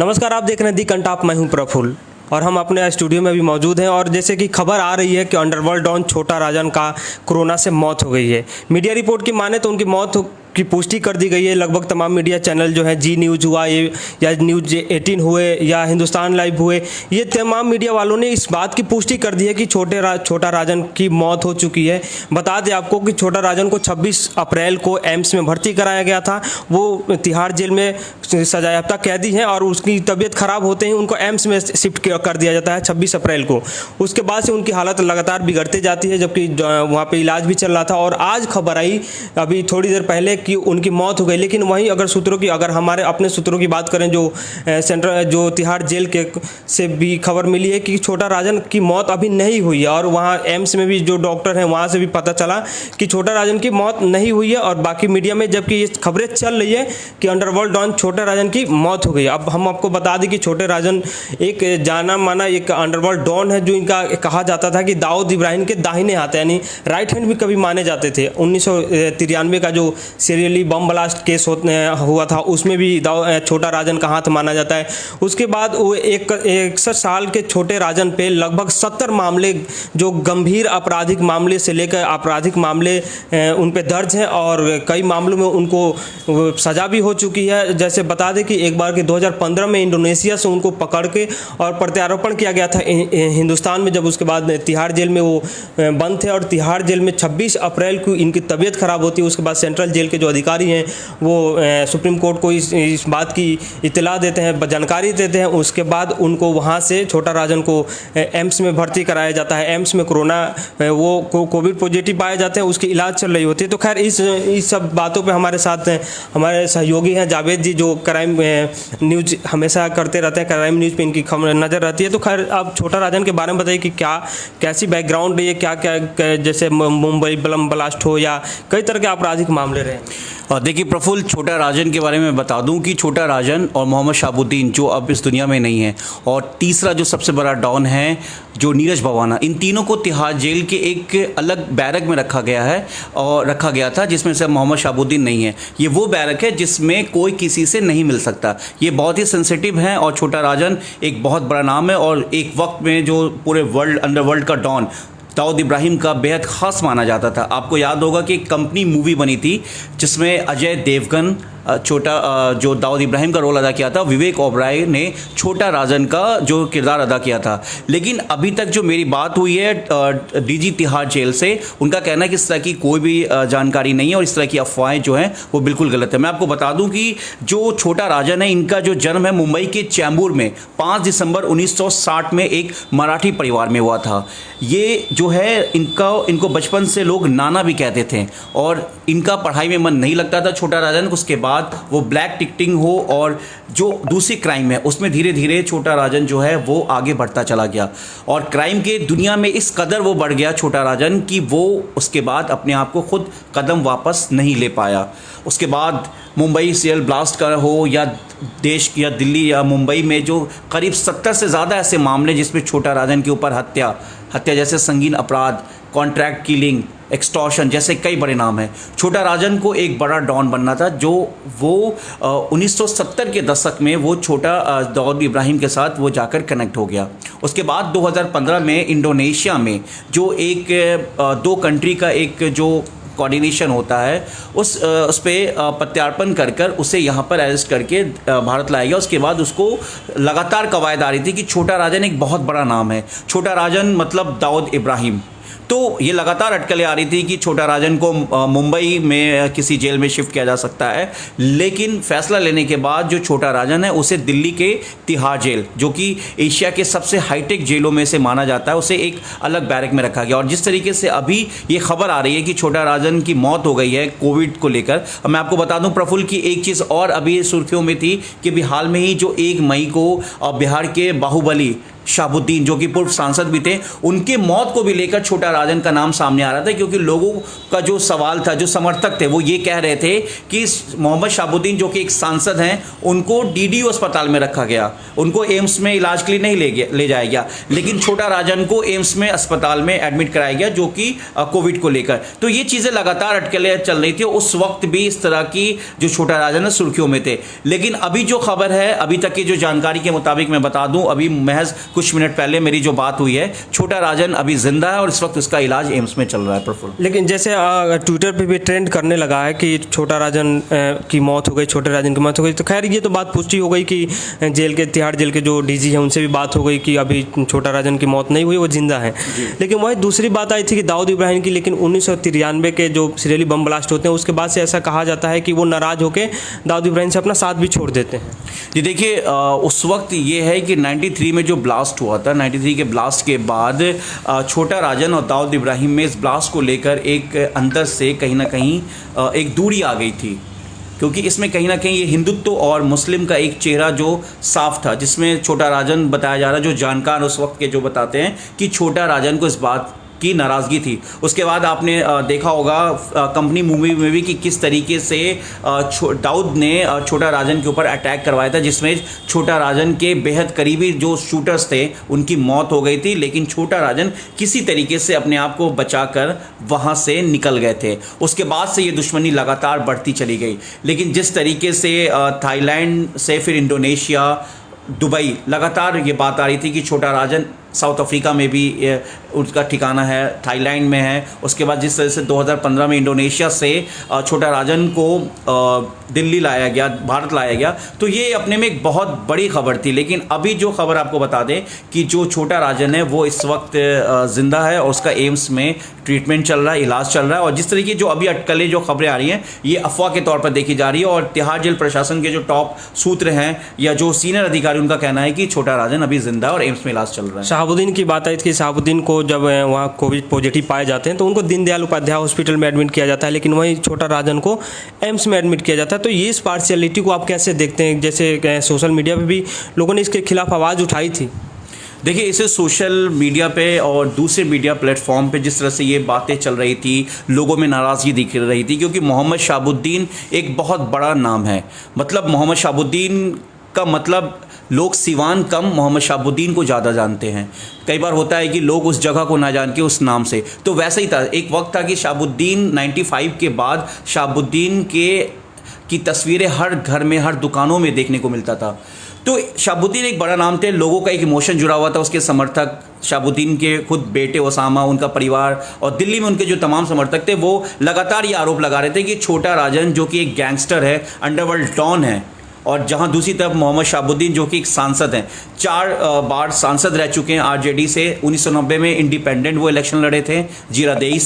नमस्कार, आप देख रहे हैं दी कंटाप। मैं हूं प्रफुल्ल और हम अपने स्टूडियो में अभी मौजूद हैं। और जैसे कि खबर आ रही है कि अंडरवर्ल्ड डॉन छोटा राजन का कोरोना से मौत हो गई है। मीडिया रिपोर्ट की माने तो उनकी मौत की पुष्टि कर दी गई है। लगभग तमाम मीडिया चैनल जो है, जी न्यूज़ हुआ ये या न्यूज़ 18 हुए या हिंदुस्तान लाइव हुए, ये तमाम मीडिया वालों ने इस बात की पुष्टि कर दी है कि छोटा राजन की मौत हो चुकी है। बता दें आपको कि छोटा राजन को 26 अप्रैल को एम्स में भर्ती कराया गया था। वो तिहाड़ जेल में सजायाफ्ता कैदी हैं और उसकी तबीयत खराब होते ही उनको एम्स में शिफ्ट कर दिया जाता है 26 अप्रैल को। उसके बाद से उनकी हालत लगातार बिगड़ती जाती है, जबकि वहाँ पे इलाज भी चल रहा था। और आज खबर आई अभी थोड़ी देर पहले कि उनकी मौत हो गई। लेकिन वहीं अगर हमारे अपने सूत्रों की बात करें, जो तिहाड़ जेल के से भी खबर मिली है कि छोटा राजन की मौत अभी नहीं हुई है। और वहाँ एम्स में भी जो डॉक्टर हैं वहाँ से भी पता चला कि छोटा राजन की मौत नहीं हुई है। और बाकी मीडिया में जबकि ये खबरें चल रही है कि अंडरवर्ल्ड डॉन छोटे राजन की मौत हो गई। अब हम आपको बता दें कि छोटे राजन एक जाना माना एक अंडरवर्ल्ड डॉन है, जो इनका कहा जाता था कि दाऊद इब्राहिम के दाहिने हाथ यानी राइट हैंड भी कभी माने जाते थे। 1993 का जो सीरियली बम ब्लास्ट केस हुआ था, उसमें भी छोटा राजन का हाथ माना जाता है। उसके बाद वो 61 साल के छोटे राजन पे लगभग 70 मामले, जो गंभीर आपराधिक मामले से लेकर आपराधिक मामले उन पे दर्ज हैं और कई मामलों में उनको सजा भी हो चुकी है। जैसे बता दें कि एक बार के 2015 में इंडोनेशिया से उनको पकड़ के और प्रत्यारोपण किया गया था हिंदुस्तान में। जब उसके बाद तिहाड़ जेल में वो बंद थे और तिहाड़ जेल में 26 अप्रैल को इनकी तबीयत खराब होती है। उसके बाद सेंट्रल जेल के जो अधिकारी हैं वो सुप्रीम कोर्ट को इस बात की इत्तला देते हैं, जानकारी देते हैं। उसके बाद उनको वहाँ से छोटा राजन को एम्स में भर्ती कराया जाता है। एम्स में वो कोविड पॉजिटिव पाए जाते हैं, उसकी इलाज चल रही होती है। तो खैर इस सब बातों पे हमारे साथ हमारे सहयोगी हैं जावेद जी, जो क्राइम न्यूज़ हमेशा करते रहते हैं, क्राइम न्यूज़ पे इनकी नज़र रहती है। तो खैर आप छोटा राजन के बारे में बताइए कि कैसी बैकग्राउंड है, ये क्या जैसे मुंबई बम ब्लास्ट हो या कई तरह के आपराधिक मामले रहे। देखिए प्रफुल्ल, छोटा राजन के बारे में बता दूं कि छोटा राजन और मोहम्मद शहाबुद्दीन जो अब इस दुनिया में नहीं है, और तीसरा जो सबसे बड़ा डॉन है जो नीरज भवाना, इन तीनों को तिहाड़ जेल के एक अलग बैरक में रखा गया था, जिसमें से मोहम्मद शहाबुद्दीन नहीं है। ये वो बैरक है जिसमें कोई किसी से नहीं मिल सकता। ये बहुत ही सेंसिटिव है और छोटा राजन एक बहुत बड़ा नाम है और एक वक्त में जो पूरे अंडरवर्ल्ड का डॉन दाऊद इब्राहिम का बेहद ख़ास माना जाता था। आपको याद होगा कि एक कंपनी मूवी बनी थी जिसमें अजय देवगन जो दाऊद इब्राहिम का रोल अदा किया था, विवेक ओबराय ने छोटा राजन का जो किरदार अदा किया था। लेकिन अभी तक जो मेरी बात हुई है डीजी तिहाड़ जेल से, उनका कहना है कि इस तरह की कोई भी जानकारी नहीं है और इस तरह की अफवाहें जो हैं वो बिल्कुल गलत है। मैं आपको बता दूं कि जो छोटा राजन है, इनका जो जन्म है मुंबई के चैम्बूर में 5 दिसंबर 1960 में एक मराठी परिवार में हुआ था। ये जो है इनको बचपन से लोग नाना भी कहते थे और इनका पढ़ाई में मन नहीं लगता था छोटा राजन। उसके बाद वो ब्लैक टिकटिंग हो और जो दूसरी क्राइम है उसमें धीरे धीरे छोटा राजन जो है वो आगे बढ़ता चला गया और क्राइम के दुनिया में इस कदर वो बढ़ गया छोटा राजन कि वो उसके बाद अपने आप को खुद कदम वापस नहीं ले पाया। उसके बाद मुंबई सीरियल ब्लास्ट का हो या देश या दिल्ली या मुंबई में जो करीब 70 से ज़्यादा ऐसे मामले जिसमें छोटा राजन के ऊपर हत्या जैसे संगीन अपराध, कॉन्ट्रैक्ट किलिंग, एक्सटॉर्शन जैसे कई बड़े नाम हैं। छोटा राजन को एक बड़ा डॉन बनना था, जो वो 1970 के दशक में वो छोटा दाऊद इब्राहिम के साथ वो जाकर कनेक्ट हो गया। उसके बाद 2015 में इंडोनेशिया में जो एक 2 कंट्री का एक जो कोऑर्डिनेशन होता है उस पे प्रत्यार्पण कर उसे यहाँ पर अरेस्ट करके भारत लाया गया। उसके बाद उसको लगातार कवायद आ रही थी कि छोटा राजन एक बहुत बड़ा नाम है, छोटा राजन मतलब दाऊद इब्राहिम। तो ये लगातार अटकलें आ रही थी कि छोटा राजन को मुंबई में किसी जेल में शिफ्ट किया जा सकता है, लेकिन फैसला लेने के बाद जो छोटा राजन है उसे दिल्ली के तिहाड़ जेल, जो कि एशिया के सबसे हाईटेक जेलों में से माना जाता है, उसे एक अलग बैरक में रखा गया। और जिस तरीके से अभी ये खबर आ रही है कि छोटा राजन की मौत हो गई है कोविड को लेकर, मैं आपको बता दूं प्रफुल्ल की एक चीज़ और अभी सुर्खियों में थी कि अभी हाल में ही जो 1 मई को बिहार के बाहुबली शहाबुद्दीन जो कि पूर्व सांसद भी थे, उनके मौत को भी लेकर छोटा राजन का नाम सामने आ रहा था, क्योंकि लोगों का जो सवाल था, जो समर्थक थे, वो ये कह रहे थे कि मोहम्मद शहाबुद्दीन जो कि एक सांसद हैं, उनको डीडीयू अस्पताल में रखा गया, उनको एम्स में इलाज के लिए नहीं ले जाया गया, लेकिन छोटा राजन को एम्स में अस्पताल में एडमिट कराया गया, जो कि कोविड को लेकर। तो ये चीज़ें लगातार अटकलें चल रही थी। उस वक्त भी इस तरह की जो छोटा राजन है सुर्खियों में थे, लेकिन अभी जो खबर है, अभी तक की जो जानकारी के मुताबिक मैं बता दूं, अभी महज कुछ मिनट पहले मेरी जो बात हुई है, छोटा राजन अभी जिंदा है और इस वक्त उसका इलाज एम्स में चल रहा है। प्रफुल्ल, लेकिन जैसे ट्विटर पे भी ट्रेंड करने लगा है कि छोटा राजन की मौत हो गई, छोटे राजन की मौत हो गई, तो खैर ये तो बात पुष्टि हो गई कि जेल के, तिहाड़ जेल के जो डीजी हैं उनसे भी बात हो गई कि अभी छोटा राजन की मौत नहीं हुई, वो जिंदा है। लेकिन वही दूसरी बात आई थी कि दाऊद इब्राहिम की, लेकिन 1993 के जो सिरेली बम ब्लास्ट होते हैं उसके बाद से ऐसा कहा जाता है कि वो नाराज़ होकर दाऊद इब्राहिम से अपना साथ भी छोड़ देते हैं। जी देखिए, उस वक्त ये है कि 93 में जो ब्लास्ट हुआ था, 93 के ब्लास्ट के बाद छोटा राजन और दाऊद इब्राहिम में इस ब्लास्ट को लेकर एक अंदर से कहीं ना कहीं एक दूरी आ गई थी, क्योंकि इसमें कहीं ना कहीं ये हिंदुत्व और मुस्लिम का एक चेहरा जो साफ था, जिसमें छोटा राजन बताया जा रहा है, जो जानकार उस वक्त के जो बताते हैं कि छोटा राजन को इस बात की नाराज़गी थी। उसके बाद आपने देखा होगा कंपनी मूवी में भी कि किस तरीके से दाऊद ने छोटा राजन के ऊपर अटैक करवाया था, जिसमें छोटा राजन के बेहद करीबी जो शूटर्स थे उनकी मौत हो गई थी, लेकिन छोटा राजन किसी तरीके से अपने आप को बचाकर वहाँ से निकल गए थे। उसके बाद से ये दुश्मनी लगातार बढ़ती चली गई, लेकिन जिस तरीके से थाईलैंड से फिर इंडोनेशिया, दुबई, लगातार ये बात आ रही थी कि छोटा राजन साउथ अफ्रीका में भी उसका ठिकाना है, थाईलैंड में है। उसके बाद जिस तरह से 2015 में इंडोनेशिया से छोटा राजन को दिल्ली लाया गया, भारत लाया गया, तो ये अपने में एक बहुत बड़ी खबर थी। लेकिन अभी जो खबर आपको बता दें कि जो छोटा राजन है वो इस वक्त ज़िंदा है और उसका एम्स में ट्रीटमेंट चल रहा है, इलाज चल रहा है। और जिस तरीके जो अभी अटकलें जो खबरें आ रही हैं, ये अफवाह के तौर पर देखी जा रही है। और तिहाड़ जेल प्रशासन के जो टॉप सूत्र हैं या जो सीनियर अधिकारी, उनका कहना है कि छोटा राजन अभी जिंदा है और एम्स में इलाज चल रहा है। शहाबुद्दीन की बात आई थी कि शहाबुद्दीन को जब वहाँ कोविड पॉजिटिव पाए जाते हैं तो उनको दीनदयाल उपाध्याय हॉस्पिटल में एडमिट किया जाता है, लेकिन वहीं छोटा राजन को एम्स में एडमिट किया जाता है। तो ये इस पार्शियलिटी को आप कैसे देखते हैं? जैसे सोशल मीडिया पे भी लोगों ने इसके खिलाफ आवाज़ उठाई थी। देखिए, इसे सोशल मीडिया पे और दूसरे मीडिया प्लेटफॉर्म पे जिस तरह से ये बातें चल रही थी, लोगों में नाराज़गी दिख रही थी, क्योंकि मोहम्मद शहाबुद्दीन एक बहुत बड़ा नाम है। मतलब मोहम्मद शहाबुद्दीन का मतलब लोग सिवान कम मोहम्मद शहाबुद्दीन को ज़्यादा जानते हैं। कई बार होता है कि लोग उस जगह को ना जान के उस नाम से, तो वैसे ही था। एक वक्त था कि शहाबुद्दीन 95 के बाद शहाबुद्दीन की तस्वीरें हर घर में, हर दुकानों में देखने को मिलता था। तो शहाबुद्दीन एक बड़ा नाम थे, लोगों का एक इमोशन जुड़ा हुआ था। उसके समर्थक, शहाबुद्दीन के खुद बेटे ओसामा, उनका परिवार और दिल्ली में उनके जो तमाम समर्थक थे, वो लगातार ये आरोप लगा रहे थे कि छोटा राजन जो कि एक गैंगस्टर है, अंडरवर्ल्ड डॉन है, और जहां दूसरी तरफ मोहम्मद शहाबुद्दीन जो कि एक सांसद हैं, 4 बार सांसद रह चुके हैं आरजेडी से। 1990 में इंडिपेंडेंट वो इलेक्शन लड़े थे जीरादेई